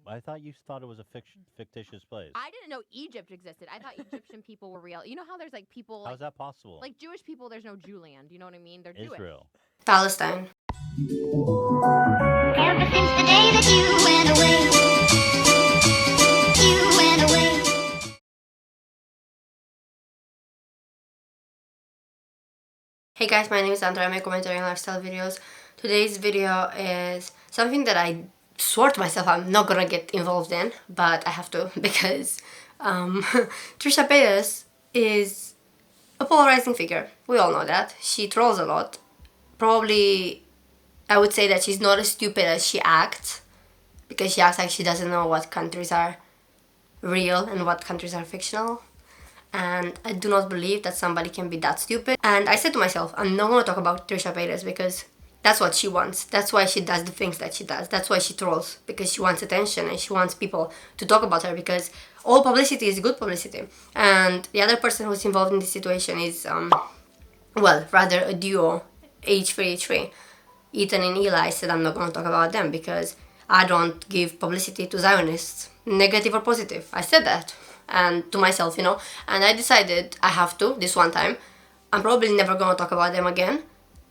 I thought you thought it was a fictitious place. I didn't know Egypt existed. I thought Egyptian people were real. You know how there's like people How like, is that possible? like Jewish people, there's no Jewland. You know what I mean? They're Jewish. Israel. Palestine. Ever since the day that you went away, you went away. Hey guys, my name is Andra. I make commentary and lifestyle videos. Today's video is something that I swore to myself I'm not gonna get involved in, but I have to because Trisha Paytas is a polarizing figure. We all know that. She trolls a lot. Probably, I would say that she's not as stupid as she acts, because she acts like she doesn't know what countries are real and what countries are fictional. And I do not believe that somebody can be that stupid. And I said to myself, I'm not going to talk about Trisha Paytas because that's what she wants. That's why she does the things that she does. That's why she trolls, because she wants attention and she wants people to talk about her, because all publicity is good publicity. And the other person who's involved in this situation is, well, rather a duo, h3h3. Ethan and Eli said I'm not going to talk about them because I don't give publicity to Zionists, negative or positive. I said that, and to myself, you know, and I decided I have to this one time. I'm probably never going to talk about them again.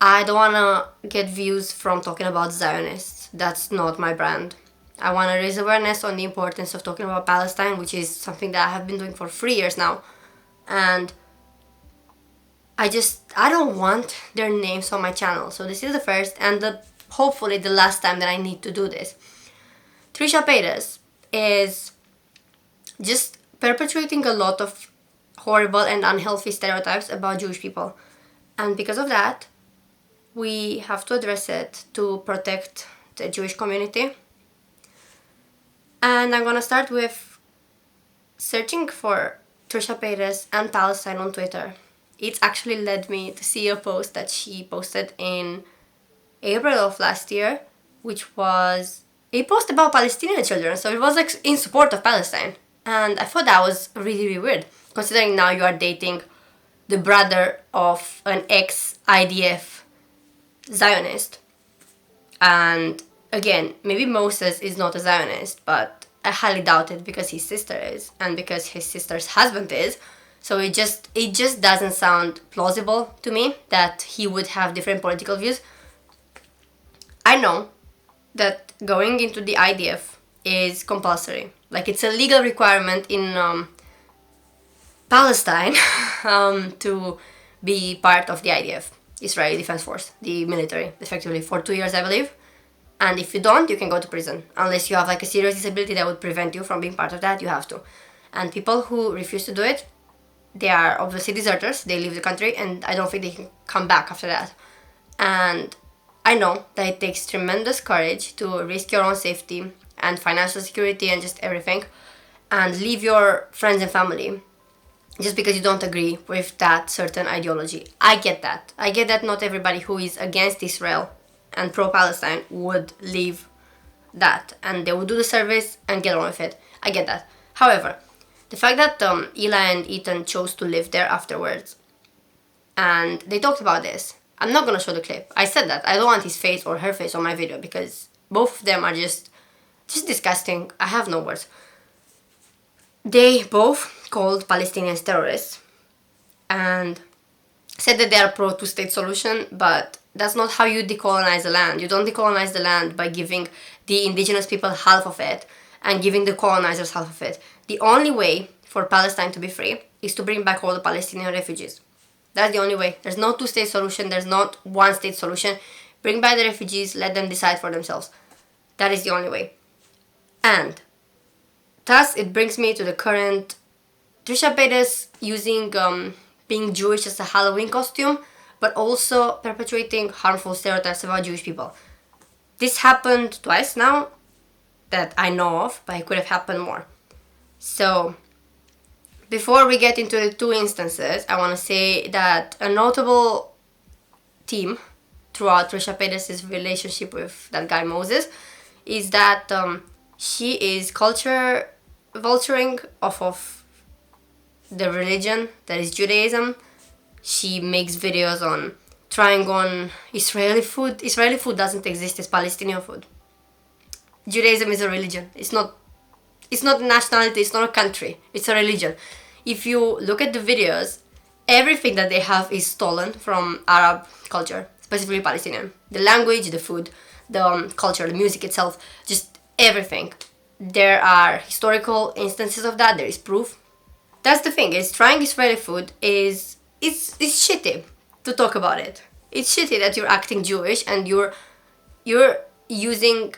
I don't want to get views from talking about Zionists. That's not my brand. I want to raise awareness on the importance of talking about Palestine, which is something that I have been doing for 3 years now. And I don't want their names on my channel. So this is the first and hopefully the last time that I need to do this. Trisha Paytas is just perpetuating a lot of horrible and unhealthy stereotypes about Jewish people. And because of that, we have to address it to protect the Jewish community. And I'm gonna start with searching for Trisha Paytas and Palestine on Twitter. It's actually led me to see a post that she posted in April of last year, which was a post about Palestinian children. So it was like in support of Palestine. And I thought that was really, really weird, considering now you are dating the brother of an ex-IDF Zionist. And again, maybe Moses is not a Zionist, but I highly doubt it because his sister is, and because his sister's husband is. So it just doesn't sound plausible to me that he would have different political views. I know that going into the IDF is compulsory. Like, it's a legal requirement in Palestine to be part of the IDF, Israeli Defense Force, the military, effectively, for 2 years, I believe. And if you don't, you can go to prison. Unless you have like a serious disability that would prevent you from being part of that, you have to. And people who refuse to do it, they are obviously deserters. They leave the country, and I don't think they can come back after that. And I know that it takes tremendous courage to risk your own safety and financial security and just everything, and leave your friends and family just because you don't agree with that certain ideology. I get that. I get that not everybody who is against Israel and pro-Palestine would leave that, and they would do the service and get on with it. I get that. However, the fact that Eli and Ethan chose to live there afterwards, and they talked about this. I'm not gonna show the clip. I said that. I don't want his face or her face on my video because both of them are just disgusting. I have no words. They both called Palestinians terrorists and said that they are pro two-state solution, but that's not how you decolonize the land. You don't decolonize the land by giving the indigenous people half of it and giving the colonizers half of it. The only way for Palestine to be free is to bring back all the Palestinian refugees. That's the only way. There's no two-state solution. There's not one-state solution. Bring back the refugees. Let them decide for themselves. That is the only way. And thus, it brings me to the current Trisha Paytas using being Jewish as a Halloween costume, but also perpetuating harmful stereotypes about Jewish people. This happened twice now that I know of, but it could have happened more. So, before we get into the two instances, I want to say that a notable theme throughout Trisha Paytas' relationship with that guy Moses is that she is culture vulturing off of the religion that is Judaism. She makes videos on trying on Israeli food. Israeli food doesn't exist as Palestinian food. Judaism is a religion. It's not It's not a nationality, it's not a country, it's a religion. If you look at the videos, everything that they have is stolen from Arab culture, specifically Palestinian. The language, the food, the culture, the music itself, just everything. There are historical instances of that, there is proof. That's the thing, is trying Israeli food is it's shitty to talk about it. It's shitty that you're acting Jewish and you're using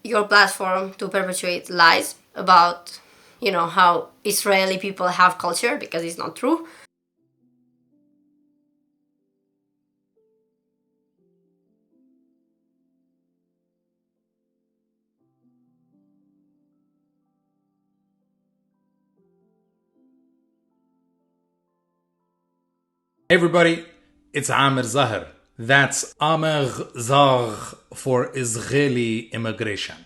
your platform to perpetuate lies about, you know, how Israeli people have culture, because it's not true. Hey everybody, it's Amir Zahir. That's Amir Zahir for Israeli immigration.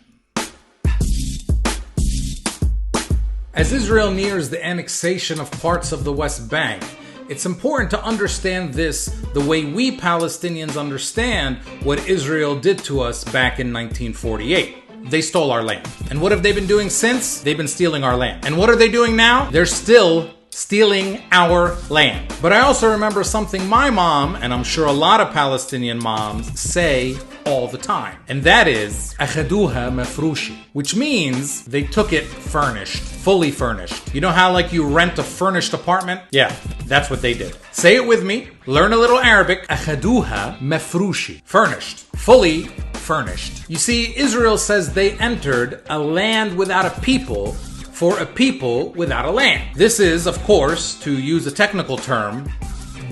As Israel nears the annexation of parts of the West Bank, it's important to understand this the way we Palestinians understand what Israel did to us back in 1948. They stole our land. And what have they been doing since? They've been stealing our land. And what are they doing now? They're still stealing our land. But I also remember something my mom, and I'm sure a lot of Palestinian moms, say all the time. And that is, أخذوها مفروشة, which means they took it furnished, fully furnished. You know how like you rent a furnished apartment? Yeah, that's what they did. Say it with me. Learn a little Arabic. أخذوها مفروشة. Furnished. Fully furnished. You see, Israel says they entered a land without a people for a people without a land. This is, of course, to use a technical term,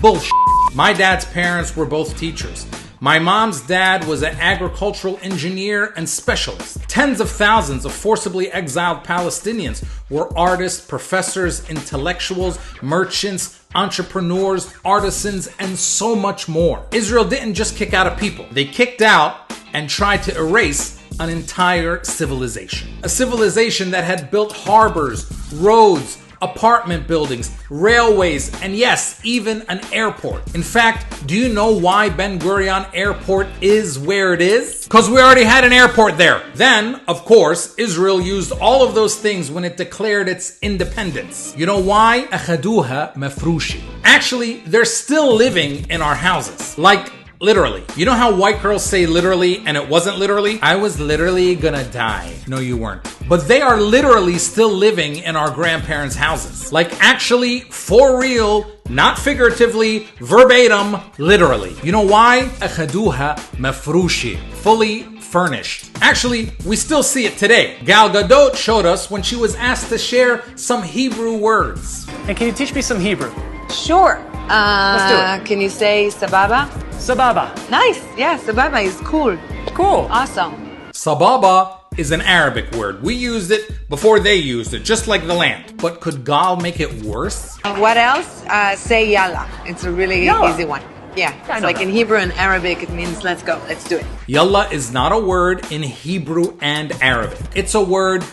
bullshit. My dad's parents were both teachers. My mom's dad was an agricultural engineer and specialist. Tens of thousands of forcibly exiled Palestinians were artists, professors, intellectuals, merchants, entrepreneurs, artisans, and so much more. Israel didn't just kick out a people. They kicked out and tried to erase an entire civilization. A civilization that had built harbors, roads, apartment buildings, railways, and yes, even an airport. In fact, do you know why Ben Gurion Airport is where it is? Because we already had an airport there. Then, of course, Israel used all of those things when it declared its independence. You know why? أخذوها مفروشة. Actually, they're still living in our houses. Like, literally. You know how white girls say literally and it wasn't literally? I was literally gonna die. No, you weren't. But they are literally still living in our grandparents' houses. Like actually, for real, not figuratively, verbatim, literally. You know why? أخذوها مفروشة. Fully furnished. Actually, we still see it today. Gal Gadot showed us when she was asked to share some Hebrew words. And can you teach me some Hebrew? Sure. Let's do it. Can you say sababa? Sababa. Nice. Yeah, sababa is cool. Cool. Awesome. Sababa is an Arabic word. We used it before they used it, just like the land. But could Gal make it worse? What else? Say yalla. It's a really Yalla. easy one. Yeah. I It's know like that. in Hebrew and Arabic, it means let's go. Let's do it. Yalla is not a word in Hebrew and Arabic. It's a word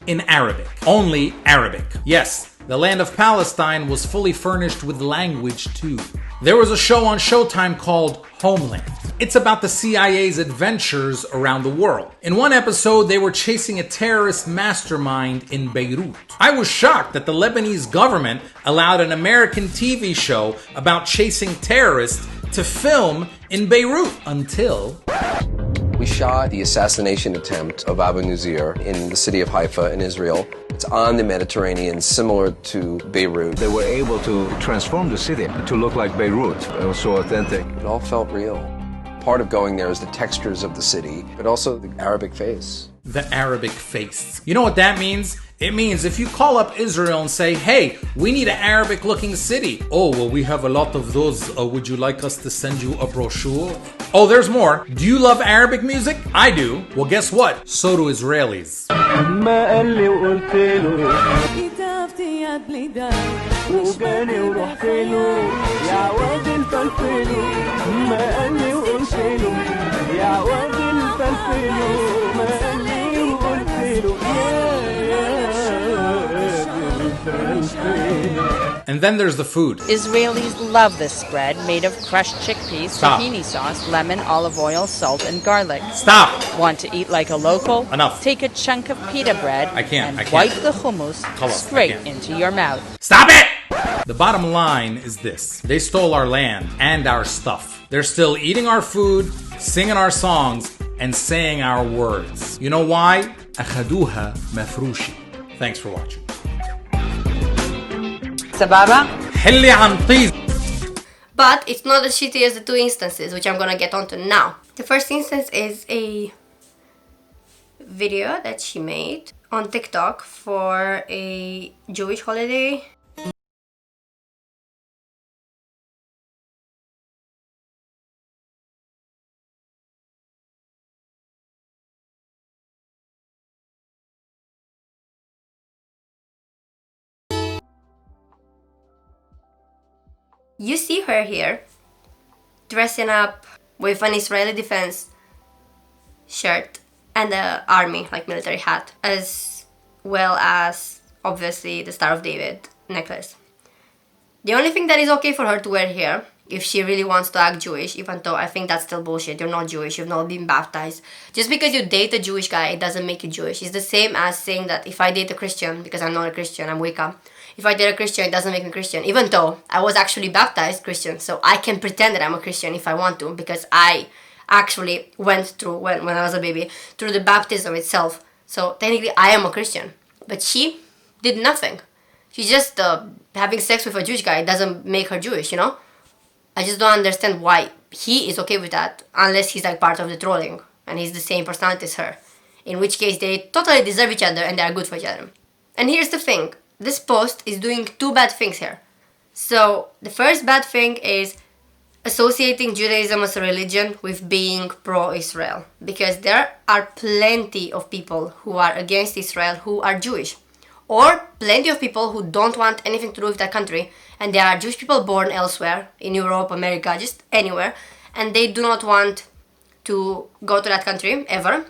in Arabic. Only Arabic. Yes. The land of Palestine was fully furnished with language too. There was a show on Showtime called Homeland. It's about the CIA's adventures around the world. In one episode, they were chasing a terrorist mastermind in Beirut. I was shocked that the Lebanese government allowed an American TV show about chasing terrorists to film in Beirut until... We shot the assassination attempt of Abu Nuzir in the city of Haifa in Israel. It's on the Mediterranean, similar to Beirut. They were able to transform the city to look like Beirut. It was so authentic. It all felt real. Part of going there is the textures of the city, but also the Arabic face. The Arabic face. You know what that means? It means if you call up Israel and say, hey, we need an Arabic looking city. Oh, well, we have a lot of those. Would you like us to send you a brochure? Oh, there's more. Do you love Arabic music? I do. Well, guess what? So do Israelis. And then there's the food. Israelis love this spread made of crushed chickpeas, Stop. tahini sauce, lemon, olive oil, salt, and garlic. Stop! Want to eat like a local? Enough. Take a chunk of pita bread I can't, and I can't. wipe the hummus Hello, I straight can't. into your mouth. Stop it! The bottom line is this. They stole our land and our stuff. They're still eating our food, singing our songs, and saying our words. You know why? أخذوها مفروشي. Thanks for watching. Sababa? حلي عن طيز. But it's not as shitty as the two instances, which I'm gonna get onto now. The first instance is a video that she made on TikTok for a Jewish holiday. You see her here, dressing up with an Israeli defense shirt and an army, like military hat, as well as, obviously, the Star of David necklace. The only thing that is okay for her to wear here, if she really wants to act Jewish, even though I think that's still bullshit, you're not Jewish, you've not been baptized. Just because you date a Jewish guy, it doesn't make you Jewish. It's the same as saying that if I date a Christian, because I'm not a Christian, I'm Wicca, if I date a Christian, it doesn't make me Christian, even though I was actually baptized Christian, so I can pretend that I'm a Christian if I want to, because I actually went through, when I was a baby, through the baptism itself. So technically I am a Christian, but she did nothing. She's just having sex with a Jewish guy. It doesn't make her Jewish, you know? I just don't understand why he is okay with that, unless he's like part of the trolling and he's the same personality as her, in which case they totally deserve each other and they are good for each other. And here's the thing. This post is doing two bad things here. So the first bad thing is associating Judaism as a religion with being pro-Israel, because there are plenty of people who are against Israel who are Jewish, or plenty of people who don't want anything to do with that country, and there are Jewish people born elsewhere, in Europe, America, just anywhere, and they do not want to go to that country ever.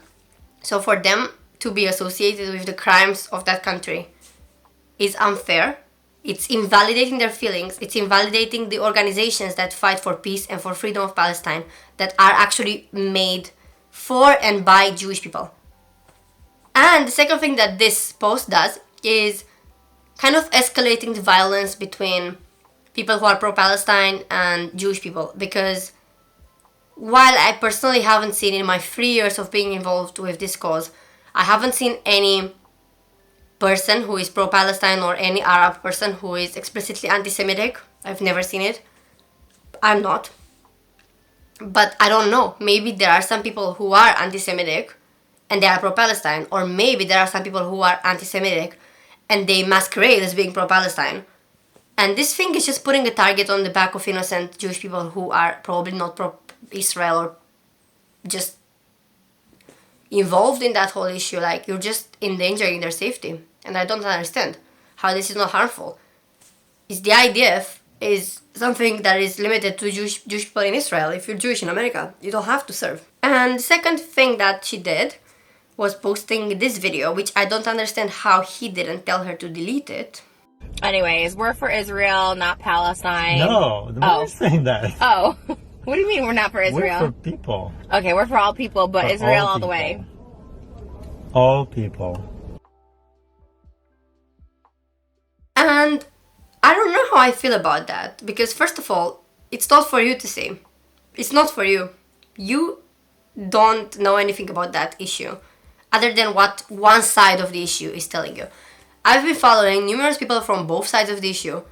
So for them to be associated with the crimes of that country is unfair. It's invalidating their feelings. It's invalidating the organizations that fight for peace and for freedom of Palestine, that are actually made for and by Jewish people. And the second thing that this post does is kind of escalating the violence between people who are pro-Palestine and Jewish people, because while I personally haven't seen, in my 3 years of being involved with this cause, I haven't seen any person who is pro-Palestine or any Arab person who is explicitly anti-Semitic. I've never seen it. I'm not. But I don't know. Maybe there are some people who are anti-Semitic and they are pro-Palestine, or maybe there are some people who are anti-Semitic and they masquerade as being pro-Palestine. And this thing is just putting a target on the back of innocent Jewish people who are probably not pro-Israel or just involved in that whole issue. Like, you're just endangering their safety. And I don't understand how this is not harmful. Is the IDF is something that is limited to Jewish people in Israel. If you're Jewish in America, you don't have to serve. And the second thing that she did was posting this video, which I don't understand how he didn't tell her to delete it. Anyways, we're for Israel, not Palestine. No, why are you saying that? Oh. What do you mean we're not for Israel? We're for people. Okay, we're for all people, but For Israel all all the way. All people. And I don't know how I feel about that, because first of all, it's not for you to say. It's not for you. You don't know anything about that issue, other than what one side of the issue is telling you. I've been following numerous people from both sides of the issue.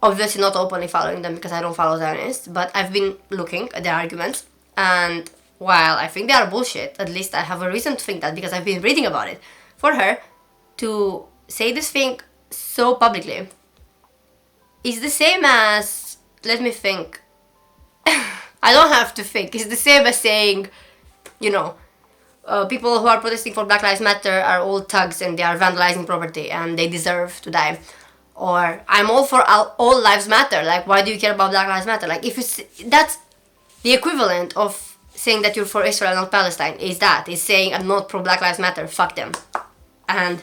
Obviously not openly following them because I don't follow Zionists, but I've been looking at their arguments, and while I think they are bullshit, at least I have a reason to think that because I've been reading about it. For her to say this thing so publicly is the same as, let me think, I don't have to think, it's the same as saying, you know, people who are protesting for Black Lives Matter are all thugs and they are vandalizing property and they deserve to die. Or, I'm all for all lives matter, like, why do you care about Black Lives Matter? Like, if you that's the equivalent of saying that you're for Israel, not Palestine, is saying, I'm not pro Black Lives Matter, fuck them. And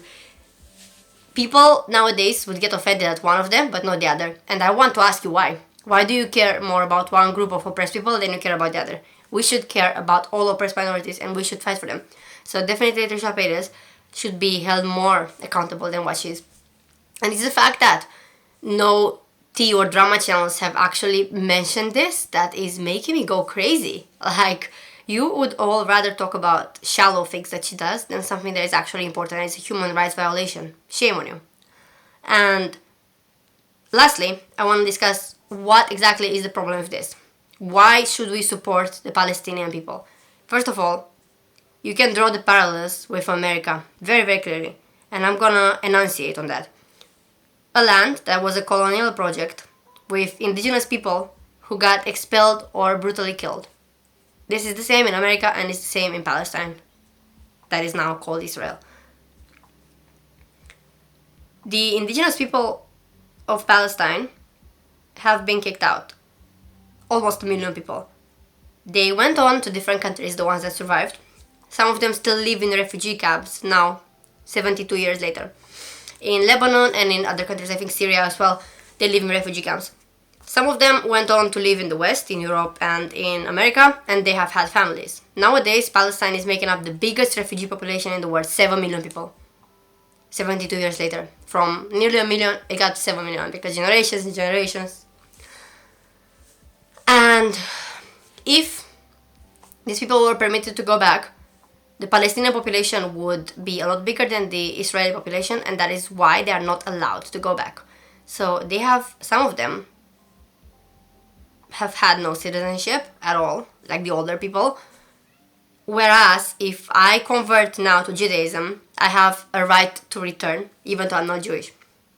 People nowadays would get offended at one of them, but not the other. And I want to ask you why. Why do you care more about one group of oppressed people than you care about the other? We should care about all oppressed minorities and we should fight for them. So definitely Trisha Paytas should be held more accountable than what she is. And it's the fact that no tea or drama channels have actually mentioned this that is making me go crazy. Like, you would all rather talk about shallow things that she does than something that is actually important. It's a human rights violation. Shame on you. And lastly, I want to discuss what exactly is the problem with this. Why should we support the Palestinian people? First of all, you can draw the parallels with America very, very clearly. And I'm gonna enunciate on that. A land that was a colonial project with indigenous people who got expelled or brutally killed. This is the same in America and it's the same in Palestine. That is now called Israel. The indigenous people of Palestine have been kicked out. Almost 1 million people. They went on to different countries, the ones that survived. Some of them still live in refugee camps now, 72 years later. In Lebanon and in other countries, I think Syria as well, they live in refugee camps. Some of them went on to live in the West, in Europe and in America, and they have had families. Nowadays, Palestine is making up the biggest refugee population in the world, 7 million people. 72 years later. From nearly 1 million, it got to 7 million, because generations and generations. And if these people were permitted to go back, the Palestinian population would be a lot bigger than the Israeli population, and that is why they are not allowed to go back. So they have, some of them have had no citizenship at all, like the older people. Whereas if I convert now to Judaism, I have a right to return, even though I'm not Jewish.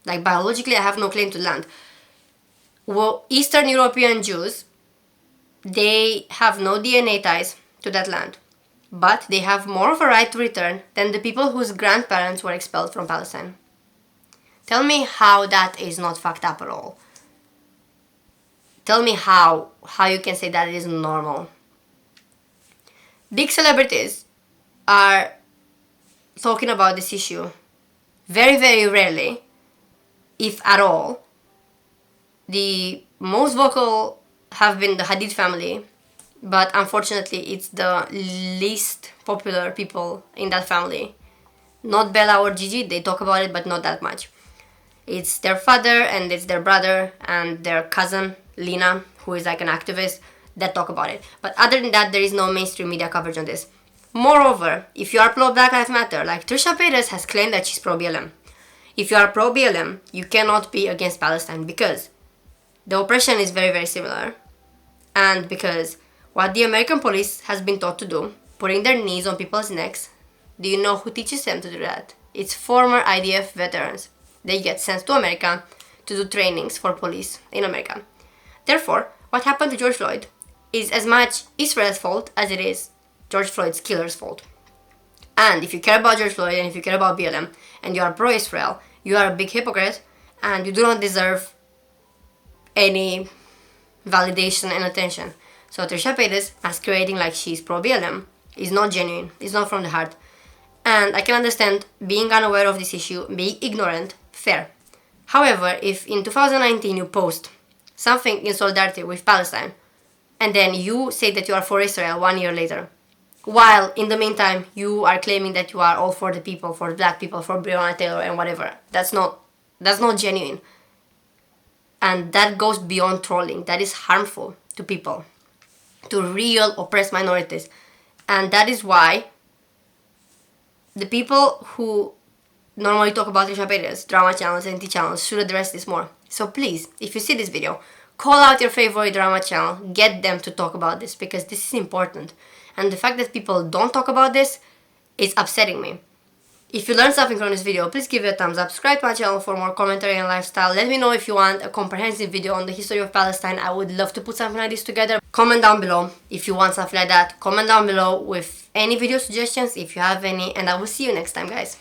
Like, biologically, I have no claim to land. Well, Eastern European Jews, they have no DNA ties to that land. But they have more of a right to return than the people whose grandparents were expelled from Palestine. Tell me how that is not fucked up at all. Tell me how you can say that it is normal. Big celebrities are talking about this issue very, very rarely, if at all. The most vocal have been the Hadid family, but unfortunately it's the least popular people in that family. Not Bella or Gigi, they talk about it, but not that much. It's their father and it's their brother and their cousin, Lina, who is like an activist, that talk about it. But other than that, there is no mainstream media coverage on this. Moreover, if you are pro-Black Lives Matter, like Trisha Paytas has claimed that she's pro-BLM. If you are pro-BLM, you cannot be against Palestine because the oppression is very, very similar. And because what the American police has been taught to do, putting their knees on people's necks, do you know who teaches them to do that? It's former IDF veterans. They get sent to America to do trainings for police in America. Therefore, what happened to George Floyd is as much Israel's fault as it is George Floyd's killer's fault. And if you care about George Floyd and if you care about BLM and you are pro-Israel, you are a big hypocrite and you do not deserve any validation and attention. So Trisha Paytas masquerading like she's pro-BLM is not genuine, it's not from the heart. And I can understand being unaware of this issue, being ignorant, fair. However, if in 2019 you post something in solidarity with Palestine, and then you say that you are for Israel 1 year later, while in the meantime you are claiming that you are all for the people, for black people, for Breonna Taylor and whatever, that's not genuine. And that goes beyond trolling. That is harmful to people, to real oppressed minorities. And that is why the people who normally talk about Trisha Paytas, drama channels, and channels should address this more. So please, if you see this video, call out your favorite drama channel, get them to talk about this because this is important. And the fact that people don't talk about this is upsetting me. If you learned something from this video, please give it a thumbs up, subscribe to my channel for more commentary and lifestyle. Let me know if you want a comprehensive video on the history of Palestine. I would love to put something like this together. Comment down below if you want something like that. Comment down below with any video suggestions if you have any, and I will see you next time, guys.